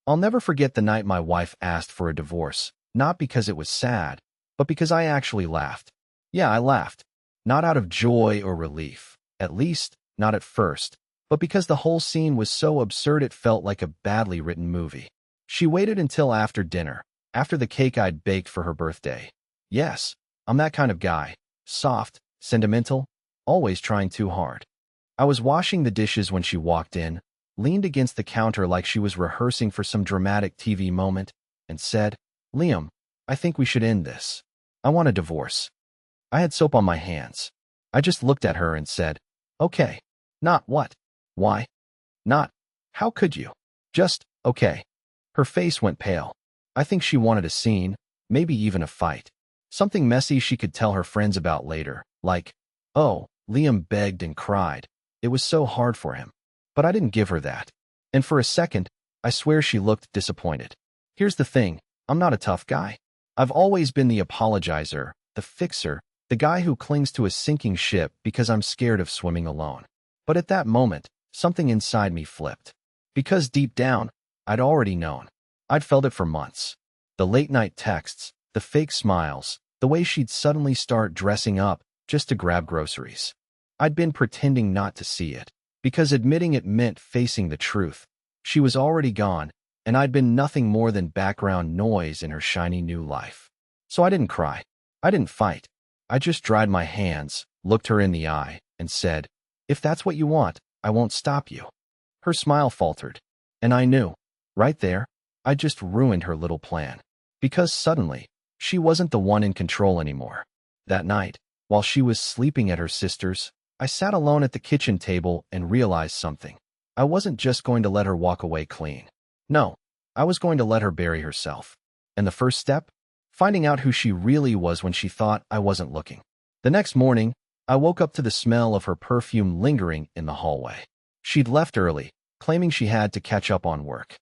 I'll never forget the night my wife asked for a divorce, not because it was sad, but because I actually laughed. Yeah, I laughed. Not out of joy or relief, at least, not at first, but because the whole scene was so absurd it felt like a badly written movie. She waited until after dinner, after the cake I'd baked for her birthday. Yes, I'm that kind of guy. Soft, sentimental, always trying too hard. I was washing the dishes when she walked in, leaned against the counter like she was rehearsing for some dramatic TV moment, and said, "Liam, I think we should end this. I want a divorce." I had soap on my hands. I just looked at her and said, "Okay." Not what? Why? Not, how could you? Just, okay. Her face went pale. I think she wanted a scene, maybe even a fight. Something messy she could tell her friends about later, like, "Oh, Liam begged and cried. It was so hard for him." But I didn't give her that. And for a second, I swear she looked disappointed. Here's the thing, I'm not a tough guy. I've always been the apologizer, the fixer, the guy who clings to a sinking ship because I'm scared of swimming alone. But at that moment, something inside me flipped. Because deep down, I'd already known. I'd felt it for months. The late-night texts, the fake smiles, the way she'd suddenly start dressing up just to grab groceries. I'd been pretending not to see it, because admitting it meant facing the truth. She was already gone, and I'd been nothing more than background noise in her shiny new life. So I didn't cry. I didn't fight. I just dried my hands, looked her in the eye, and said, "If that's what you want, I won't stop you." Her smile faltered, and I knew, right there, I'd just ruined her little plan. Because suddenly, she wasn't the one in control anymore. That night, while she was sleeping at her sister's, I sat alone at the kitchen table and realized something. I wasn't just going to let her walk away clean. No, I was going to let her bury herself. And the first step? Finding out who she really was when she thought I wasn't looking. The next morning, I woke up to the smell of her perfume lingering in the hallway. She'd left early, claiming she had to catch up on work.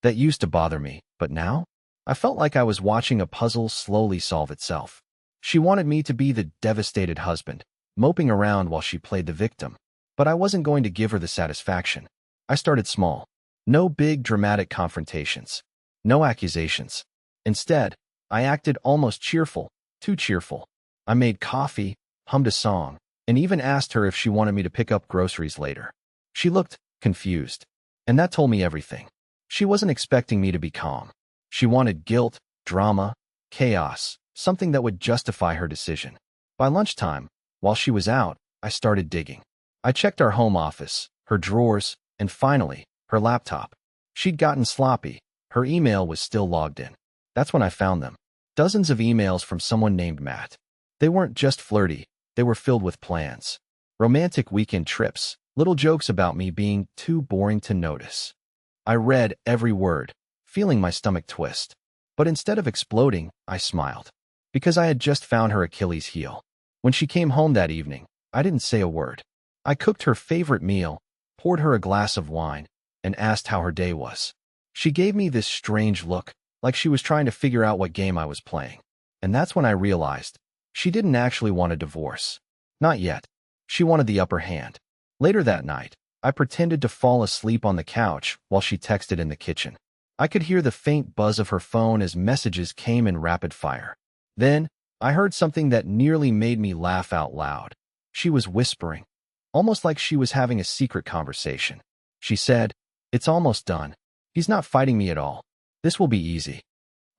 That used to bother me, but now? I felt like I was watching a puzzle slowly solve itself. She wanted me to be the devastated husband, moping around while she played the victim. But I wasn't going to give her the satisfaction. I started small. No big dramatic confrontations. No accusations. Instead, I acted almost cheerful, too cheerful. I made coffee, hummed a song, and even asked her if she wanted me to pick up groceries later. She looked confused, and that told me everything. She wasn't expecting me to be calm. She wanted guilt, drama, chaos, something that would justify her decision. By lunchtime, while she was out, I started digging. I checked our home office, her drawers, and finally, her laptop. She'd gotten sloppy. Her email was still logged in. That's when I found them. Dozens of emails from someone named Matt. They weren't just flirty, they were filled with plans. Romantic weekend trips, little jokes about me being too boring to notice. I read every word, feeling my stomach twist. But instead of exploding, I smiled. Because I had just found her Achilles heel. When she came home that evening, I didn't say a word. I cooked her favorite meal, poured her a glass of wine, and asked how her day was. She gave me this strange look, like she was trying to figure out what game I was playing. And that's when I realized, she didn't actually want a divorce. Not yet. She wanted the upper hand. Later that night, I pretended to fall asleep on the couch while she texted in the kitchen. I could hear the faint buzz of her phone as messages came in rapid fire. Then, I heard something that nearly made me laugh out loud. She was whispering, almost like she was having a secret conversation. She said, "It's almost done. He's not fighting me at all. This will be easy."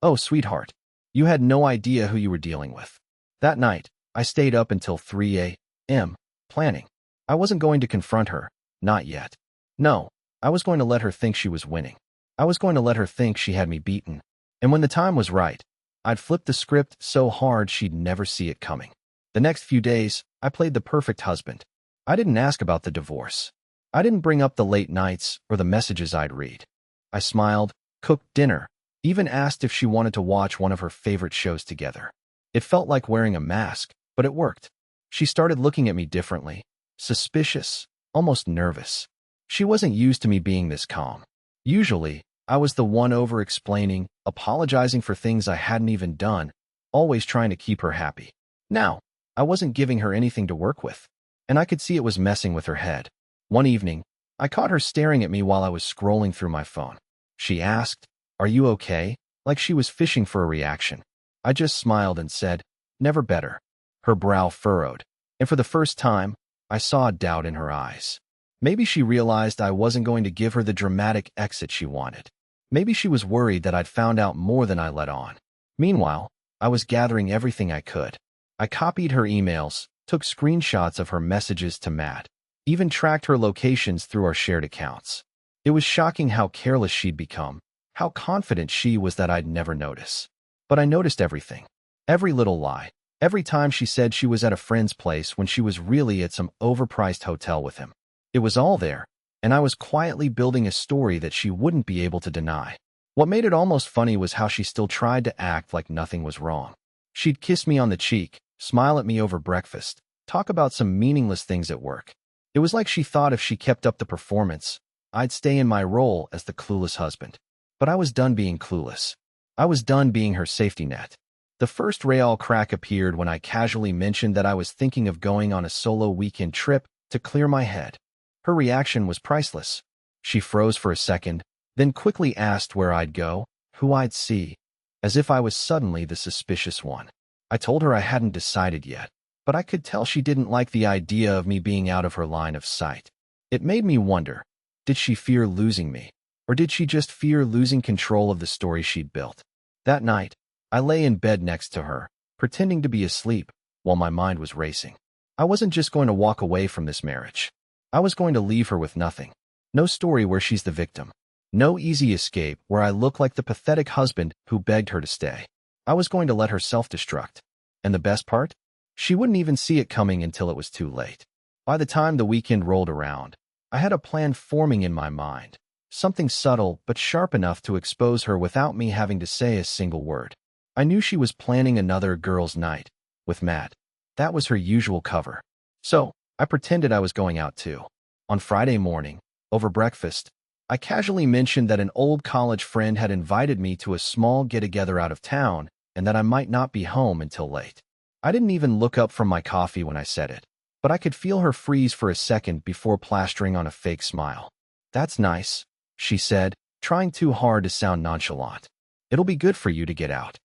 Oh, sweetheart, you had no idea who you were dealing with. That night, I stayed up until 3 a.m., planning. I wasn't going to confront her, not yet. No, I was going to let her think she was winning. I was going to let her think she had me beaten. And when the time was right, I'd flip the script so hard she'd never see it coming. The next few days, I played the perfect husband. I didn't ask about the divorce. I didn't bring up the late nights or the messages I'd read. I smiled, cooked dinner, even asked if she wanted to watch one of her favorite shows together. It felt like wearing a mask, but it worked. She started looking at me differently, suspicious, almost nervous. She wasn't used to me being this calm. Usually, I was the one over-explaining, apologizing for things I hadn't even done, always trying to keep her happy. Now, I wasn't giving her anything to work with, and I could see it was messing with her head. One evening, I caught her staring at me while I was scrolling through my phone. She asked, "Are you okay?" Like she was fishing for a reaction. I just smiled and said, "Never better." Her brow furrowed, and for the first time, I saw doubt in her eyes. Maybe she realized I wasn't going to give her the dramatic exit she wanted. Maybe she was worried that I'd found out more than I let on. Meanwhile, I was gathering everything I could. I copied her emails, took screenshots of her messages to Matt, even tracked her locations through our shared accounts. It was shocking how careless she'd become, how confident she was that I'd never notice. But I noticed everything. Every little lie. Every time she said she was at a friend's place when she was really at some overpriced hotel with him. It was all there, and I was quietly building a story that she wouldn't be able to deny. What made it almost funny was how she still tried to act like nothing was wrong. She'd kiss me on the cheek, smile at me over breakfast, talk about some meaningless things at work. It was like she thought if she kept up the performance, I'd stay in my role as the clueless husband. But I was done being clueless. I was done being her safety net. The first real crack appeared when I casually mentioned that I was thinking of going on a solo weekend trip to clear my head. Her reaction was priceless. She froze for a second, then quickly asked where I'd go, who I'd see, as if I was suddenly the suspicious one. I told her I hadn't decided yet, but I could tell she didn't like the idea of me being out of her line of sight. It made me wonder, did she fear losing me, or did she just fear losing control of the story she'd built? That night, I lay in bed next to her, pretending to be asleep, while my mind was racing. I wasn't just going to walk away from this marriage. I was going to leave her with nothing. No story where she's the victim. No easy escape where I look like the pathetic husband who begged her to stay. I was going to let her self-destruct. And the best part? She wouldn't even see it coming until it was too late. By the time the weekend rolled around, I had a plan forming in my mind. Something subtle but sharp enough to expose her without me having to say a single word. I knew she was planning another girls' night with Matt. That was her usual cover. So, I pretended I was going out too. On Friday morning, over breakfast, I casually mentioned that an old college friend had invited me to a small get-together out of town and that I might not be home until late. I didn't even look up from my coffee when I said it, but I could feel her freeze for a second before plastering on a fake smile. "That's nice," she said, trying too hard to sound nonchalant. "It'll be good for you to get out."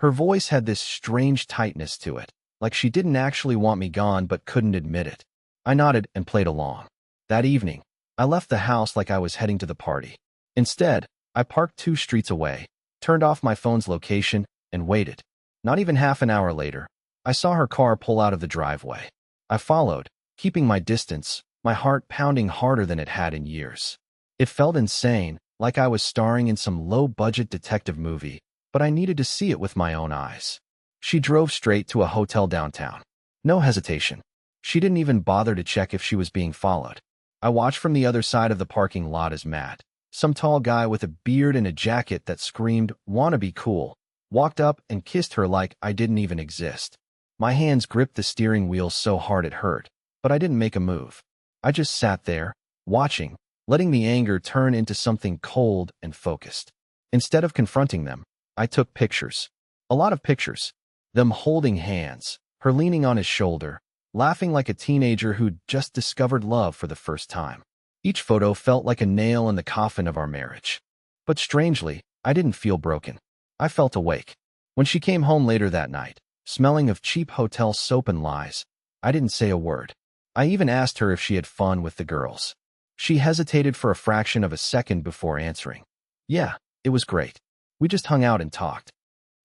Her voice had this strange tightness to it, like she didn't actually want me gone but couldn't admit it. I nodded and played along. That evening, I left the house like I was heading to the party. Instead, I parked 2 streets away, turned off my phone's location, and waited. Not even half an hour later, I saw her car pull out of the driveway. I followed, keeping my distance, my heart pounding harder than it had in years. It felt insane, like I was starring in some low-budget detective movie, but I needed to see it with my own eyes. She drove straight to a hotel downtown. No hesitation. She didn't even bother to check if she was being followed. I watched from the other side of the parking lot as Matt, some tall guy with a beard and a jacket that screamed, "Wanna be cool," walked up and kissed her like I didn't even exist. My hands gripped the steering wheel so hard it hurt, but I didn't make a move. I just sat there, watching, letting the anger turn into something cold and focused. Instead of confronting them, I took pictures. A lot of pictures. Them holding hands, her leaning on his shoulder, laughing like a teenager who'd just discovered love for the first time. Each photo felt like a nail in the coffin of our marriage. But strangely, I didn't feel broken. I felt awake. When she came home later that night, smelling of cheap hotel soap and lies, I didn't say a word. I even asked her if she had fun with the girls. She hesitated for a fraction of a second before answering. "Yeah, it was great. We just hung out and talked."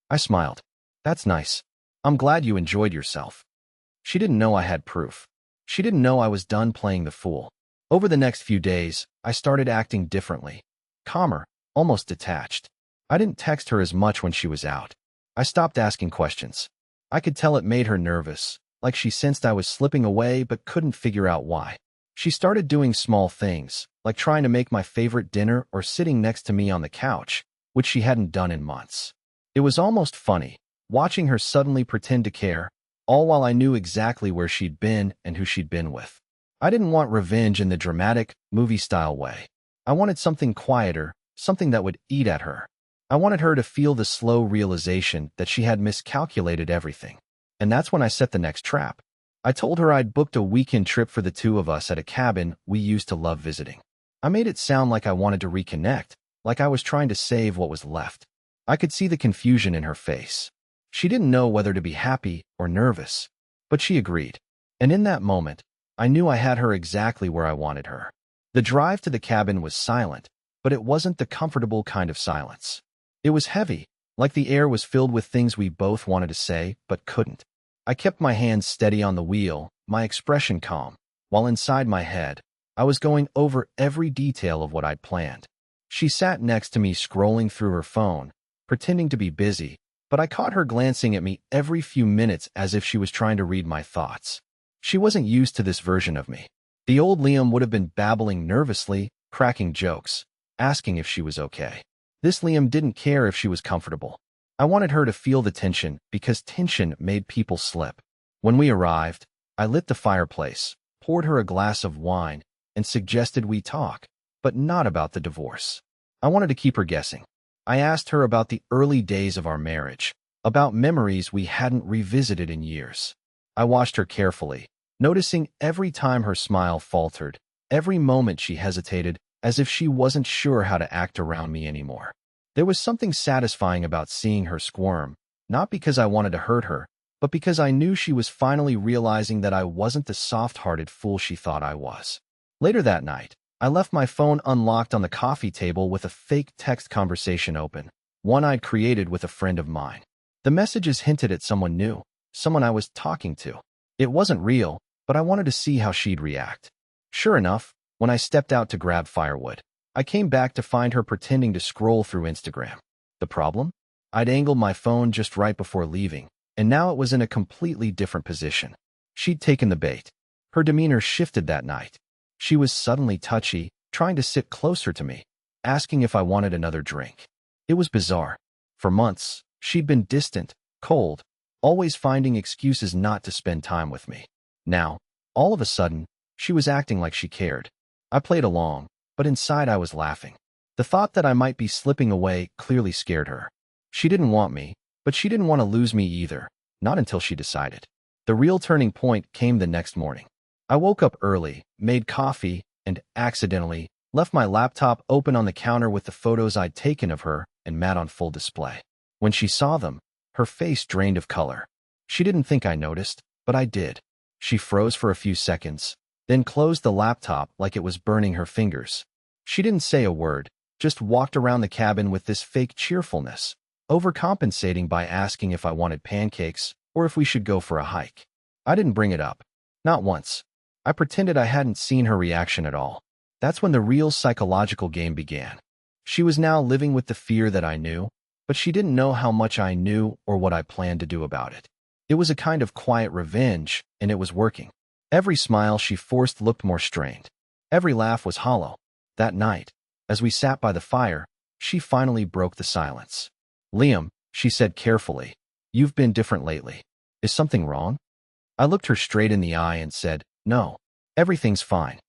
I smiled. "That's nice. I'm glad you enjoyed yourself." She didn't know I had proof. She didn't know I was done playing the fool. Over the next few days, I started acting differently. Calmer, almost detached. I didn't text her as much when she was out. I stopped asking questions. I could tell it made her nervous, like she sensed I was slipping away but couldn't figure out why. She started doing small things, like trying to make my favorite dinner or sitting next to me on the couch, which she hadn't done in months. It was almost funny, watching her suddenly pretend to care, all while I knew exactly where she'd been and who she'd been with. I didn't want revenge in the dramatic, movie-style way. I wanted something quieter, something that would eat at her. I wanted her to feel the slow realization that she had miscalculated everything. And that's when I set the next trap. I told her I'd booked a weekend trip for the 2 of us at a cabin we used to love visiting. I made it sound like I wanted to reconnect, like I was trying to save what was left. I could see the confusion in her face. She didn't know whether to be happy or nervous, but she agreed. And in that moment, I knew I had her exactly where I wanted her. The drive to the cabin was silent, but it wasn't the comfortable kind of silence. It was heavy, like the air was filled with things we both wanted to say but couldn't. I kept my hands steady on the wheel, my expression calm, while inside my head, I was going over every detail of what I'd planned. She sat next to me scrolling through her phone, pretending to be busy, but I caught her glancing at me every few minutes as if she was trying to read my thoughts. She wasn't used to this version of me. The old Liam would have been babbling nervously, cracking jokes, asking if she was okay. This Liam didn't care if she was comfortable. I wanted her to feel the tension because tension made people slip. When we arrived, I lit the fireplace, poured her a glass of wine, and suggested we talk, but not about the divorce. I wanted to keep her guessing. I asked her about the early days of our marriage, about memories we hadn't revisited in years. I watched her carefully, noticing every time her smile faltered, every moment she hesitated, as if she wasn't sure how to act around me anymore. There was something satisfying about seeing her squirm, not because I wanted to hurt her, but because I knew she was finally realizing that I wasn't the soft-hearted fool she thought I was. Later that night, I left my phone unlocked on the coffee table with a fake text conversation open, one I'd created with a friend of mine. The messages hinted at someone new, someone I was talking to. It wasn't real, but I wanted to see how she'd react. Sure enough, when I stepped out to grab firewood, I came back to find her pretending to scroll through Instagram. The problem? I'd angled my phone just right before leaving, and now it was in a completely different position. She'd taken the bait. Her demeanor shifted that night. She was suddenly touchy, trying to sit closer to me, asking if I wanted another drink. It was bizarre. For months, she'd been distant, cold, always finding excuses not to spend time with me. Now, all of a sudden, she was acting like she cared. I played along, but inside I was laughing. The thought that I might be slipping away clearly scared her. She didn't want me, but she didn't want to lose me either, not until she decided. The real turning point came the next morning. I woke up early, made coffee, and accidentally left my laptop open on the counter with the photos I'd taken of her and Matt on full display. When she saw them, her face drained of color. She didn't think I noticed, but I did. She froze for a few seconds, then closed the laptop like it was burning her fingers. She didn't say a word, just walked around the cabin with this fake cheerfulness, overcompensating by asking if I wanted pancakes or if we should go for a hike. I didn't bring it up. Not once. I pretended I hadn't seen her reaction at all. That's when the real psychological game began. She was now living with the fear that I knew, but she didn't know how much I knew or what I planned to do about it. It was a kind of quiet revenge, and it was working. Every smile she forced looked more strained. Every laugh was hollow. That night, as we sat by the fire, she finally broke the silence. "Liam," she said carefully, "you've been different lately. Is something wrong?" I looked her straight in the eye and said, "No, everything's fine."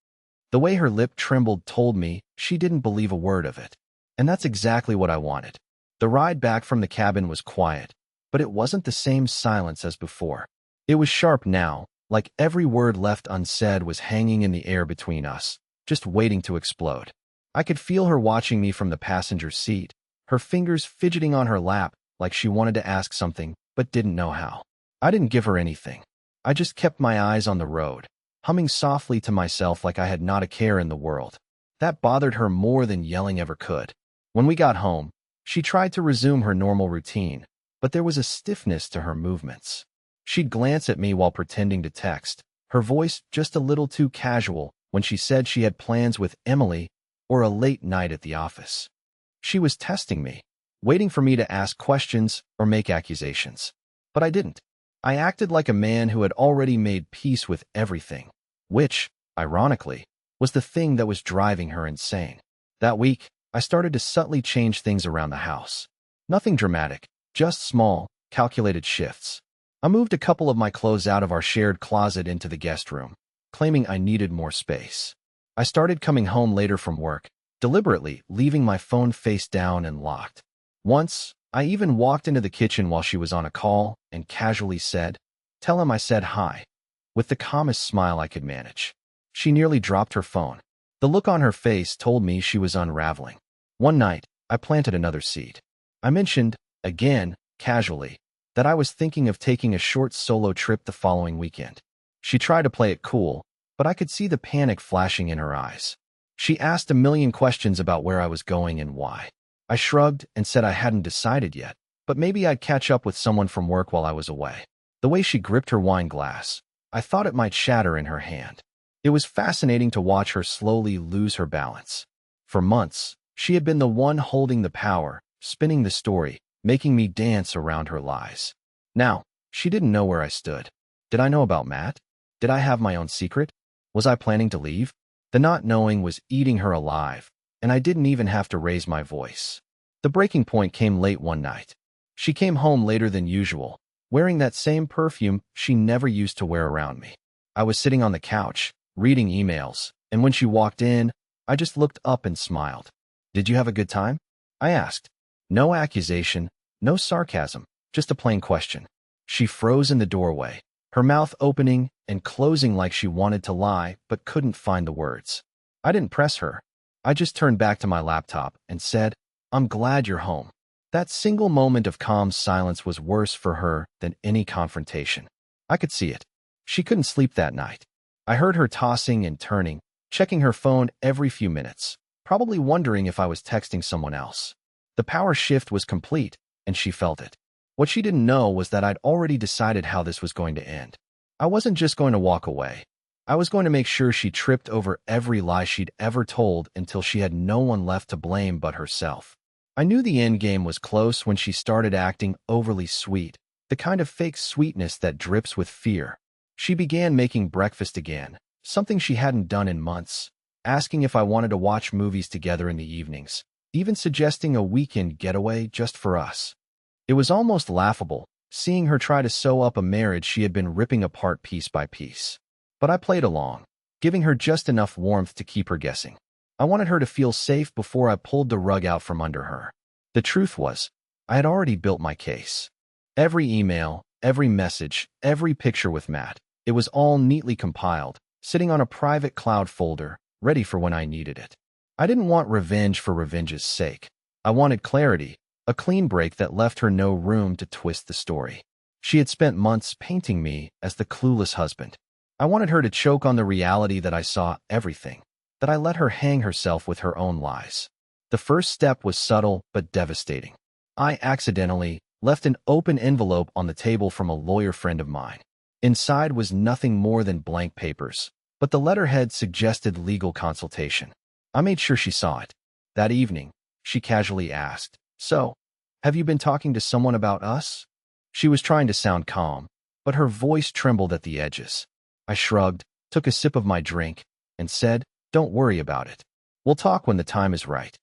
The way her lip trembled told me she didn't believe a word of it. And that's exactly what I wanted. The ride back from the cabin was quiet, but it wasn't the same silence as before. It was sharp now, like every word left unsaid was hanging in the air between us, just waiting to explode. I could feel her watching me from the passenger seat, her fingers fidgeting on her lap like she wanted to ask something but didn't know how. I didn't give her anything. I just kept my eyes on the road, humming softly to myself like I had not a care in the world. That bothered her more than yelling ever could. When we got home, she tried to resume her normal routine, but there was a stiffness to her movements. She'd glance at me while pretending to text, her voice just a little too casual when she said she had plans with Emily or a late night at the office. She was testing me, waiting for me to ask questions or make accusations. But I didn't. I acted like a man who had already made peace with everything, which, ironically, was the thing that was driving her insane. That week, I started to subtly change things around the house. Nothing dramatic, just small, calculated shifts. I moved a couple of my clothes out of our shared closet into the guest room, claiming I needed more space. I started coming home later from work, deliberately leaving my phone face down and locked. Once, I even walked into the kitchen while she was on a call and casually said, "Tell him I said hi," with the calmest smile I could manage. She nearly dropped her phone. The look on her face told me she was unraveling. One night, I planted another seed. I mentioned, again, casually, that I was thinking of taking a short solo trip the following weekend. She tried to play it cool, but I could see the panic flashing in her eyes. She asked a million questions about where I was going and why. I shrugged and said I hadn't decided yet, but maybe I'd catch up with someone from work while I was away. The way she gripped her wine glass, I thought it might shatter in her hand. It was fascinating to watch her slowly lose her balance. For months, she had been the one holding the power, spinning the story, making me dance around her lies. Now, she didn't know where I stood. Did I know about Matt? Did I have my own secret? Was I planning to leave? The not knowing was eating her alive, and I didn't even have to raise my voice. The breaking point came late one night. She came home later than usual, wearing that same perfume she never used to wear around me. I was sitting on the couch, reading emails, and when she walked in, I just looked up and smiled. "Did you have a good time?" I asked. No accusation, no sarcasm, just a plain question. She froze in the doorway, her mouth opening and closing like she wanted to lie but couldn't find the words. I didn't press her. I just turned back to my laptop and said, "I'm glad you're home." That single moment of calm silence was worse for her than any confrontation. I could see it. She couldn't sleep that night. I heard her tossing and turning, checking her phone every few minutes, probably wondering if I was texting someone else. The power shift was complete, and she felt it. What she didn't know was that I'd already decided how this was going to end. I wasn't just going to walk away. I was going to make sure she tripped over every lie she'd ever told until she had no one left to blame but herself. I knew the end game was close when she started acting overly sweet, the kind of fake sweetness that drips with fear. She began making breakfast again, something she hadn't done in months, asking if I wanted to watch movies together in the evenings, even suggesting a weekend getaway just for us. It was almost laughable, seeing her try to sew up a marriage she had been ripping apart piece by piece. But I played along, giving her just enough warmth to keep her guessing. I wanted her to feel safe before I pulled the rug out from under her. The truth was, I had already built my case. Every email, every message, every picture with Matt, it was all neatly compiled, sitting on a private cloud folder, ready for when I needed it. I didn't want revenge for revenge's sake. I wanted clarity, a clean break that left her no room to twist the story. She had spent months painting me as the clueless husband. I wanted her to choke on the reality that I saw everything, that I let her hang herself with her own lies. The first step was subtle but devastating. I accidentally left an open envelope on the table from a lawyer friend of mine. Inside was nothing more than blank papers, but the letterhead suggested legal consultation. I made sure she saw it. That evening, she casually asked, "So, have you been talking to someone about us?" She was trying to sound calm, but her voice trembled at the edges. I shrugged, took a sip of my drink, and said, "Don't worry about it. We'll talk when the time is right."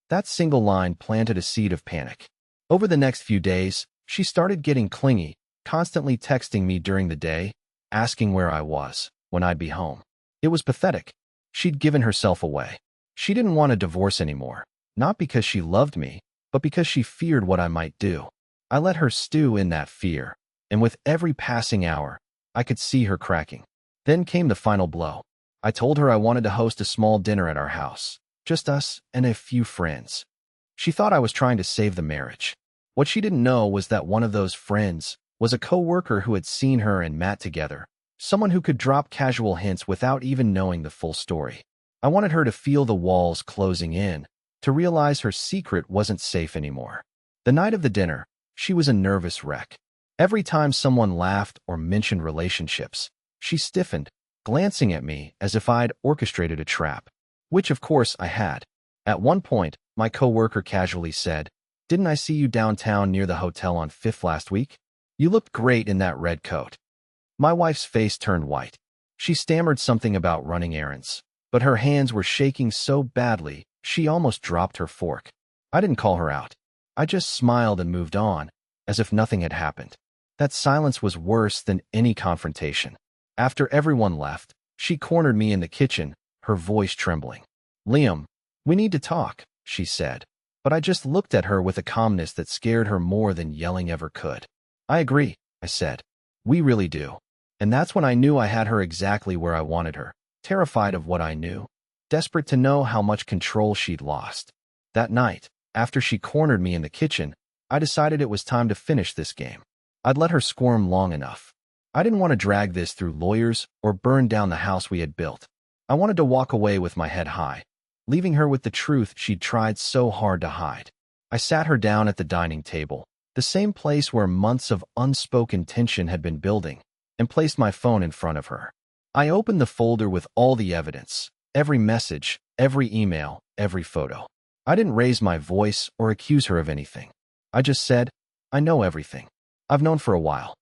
That single line planted a seed of panic. Over the next few days, she started getting clingy, constantly texting me during the day, asking where I was, when I'd be home. It was pathetic. She'd given herself away. She didn't want a divorce anymore, not because she loved me, but because she feared what I might do. I let her stew in that fear, and with every passing hour, I could see her cracking. Then came the final blow. I told her I wanted to host a small dinner at our house, just us and a few friends. She thought I was trying to save the marriage. What she didn't know was that one of those friends was a co-worker who had seen her and Matt together, someone who could drop casual hints without even knowing the full story. I wanted her to feel the walls closing in, to realize her secret wasn't safe anymore. The night of the dinner, she was a nervous wreck. Every time someone laughed or mentioned relationships, she stiffened, glancing at me as if I'd orchestrated a trap, which of course I had. At one point, my coworker casually said, "Didn't I see you downtown near the hotel on Fifth last week? You looked great in that red coat." My wife's face turned white. She stammered something about running errands, but her hands were shaking so badly she almost dropped her fork. I didn't call her out. I just smiled and moved on, as if nothing had happened. That silence was worse than any confrontation. After everyone left, she cornered me in the kitchen, her voice trembling. "Liam, we need to talk," she said, but I just looked at her with a calmness that scared her more than yelling ever could. "I agree," I said. "We really do." And that's when I knew I had her exactly where I wanted her, terrified of what I knew, desperate to know how much control she'd lost. That night, after she cornered me in the kitchen, I decided it was time to finish this game. I'd let her squirm long enough. I didn't want to drag this through lawyers or burn down the house we had built. I wanted to walk away with my head high, leaving her with the truth she'd tried so hard to hide. I sat her down at the dining table, the same place where months of unspoken tension had been building, and placed my phone in front of her. I opened the folder with all the evidence, every message, every email, every photo. I didn't raise my voice or accuse her of anything. I just said, I know everything. I've known for a while.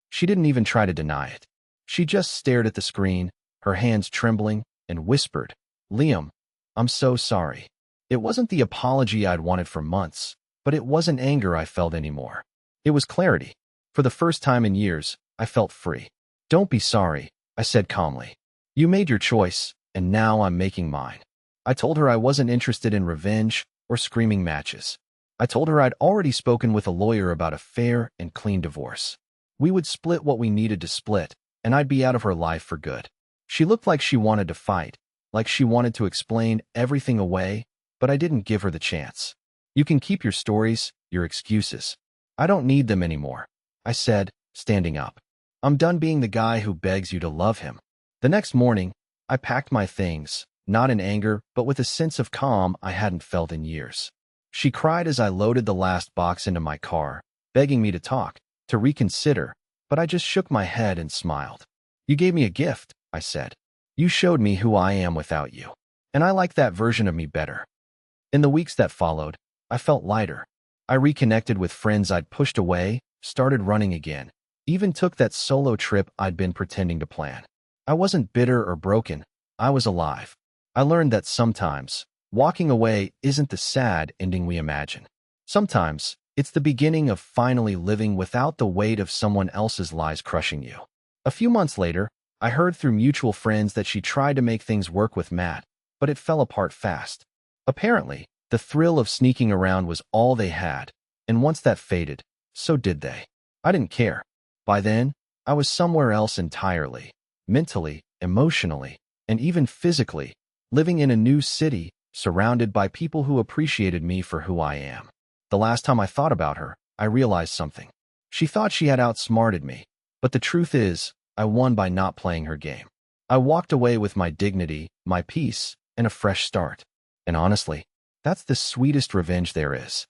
She didn't even try to deny it. She just stared at the screen, her hands trembling, and whispered, Liam, I'm so sorry. It wasn't the apology I'd wanted for months, but it wasn't anger I felt anymore. It was clarity. For the first time in years, I felt free. Don't be sorry, I said calmly. You made your choice, and now I'm making mine. I told her I wasn't interested in revenge or screaming matches. I told her I'd already spoken with a lawyer about a fair and clean divorce. We would split what we needed to split, and I'd be out of her life for good. She looked like she wanted to fight, like she wanted to explain everything away, but I didn't give her the chance. You can keep your stories, your excuses. I don't need them anymore, I said, standing up. I'm done being the guy who begs you to love him. The next morning, I packed my things, not in anger, but with a sense of calm I hadn't felt in years. She cried as I loaded the last box into my car, begging me to talk, to reconsider, but I just shook my head and smiled. You gave me a gift, I said. You showed me who I am without you, and I like that version of me better. In the weeks that followed, I felt lighter. I reconnected with friends I'd pushed away, started running again, even took that solo trip I'd been pretending to plan. I wasn't bitter or broken. I was alive. I learned that sometimes, walking away isn't the sad ending we imagine. Sometimes, it's the beginning of finally living without the weight of someone else's lies crushing you. A few months later, I heard through mutual friends that she tried to make things work with Matt, but it fell apart fast. Apparently, the thrill of sneaking around was all they had, and once that faded, so did they. I didn't care. By then, I was somewhere else entirely, mentally, emotionally, and even physically, living in a new city, surrounded by people who appreciated me for who I am. The last time I thought about her, I realized something. She thought she had outsmarted me, but the truth is, I won by not playing her game. I walked away with my dignity, my peace, and a fresh start. And honestly, that's the sweetest revenge there is.